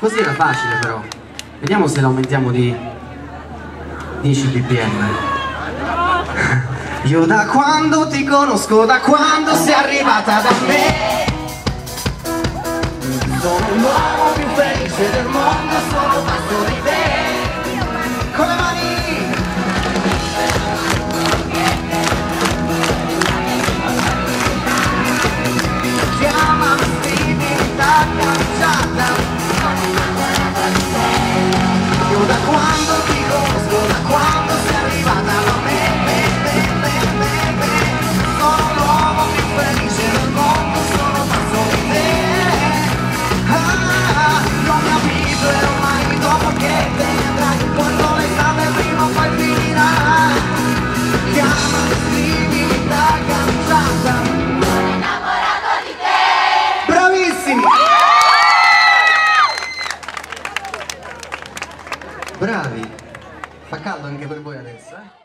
Così era facile però. Vediamo se l'aumentiamo di 10 ppm. Io da quando ti conosco, da quando sei arrivata da me, sono l'uomo più felice del mondo, sono fatto di te. Con le mani. Chiamami, scrivimi, da canciata. Io da quando ti conosco, da quando sei arrivata da me, sono l'uomo più felice del mondo, sono pazzo di te. Non mi abituerò mai dopo che te ne andrai, quando l'estate prima o poi finirà. Chiamami, scrivimi, da canciata. Sono innamorato di te. Bravissimi! Bravi! Fa caldo anche per voi adesso, eh?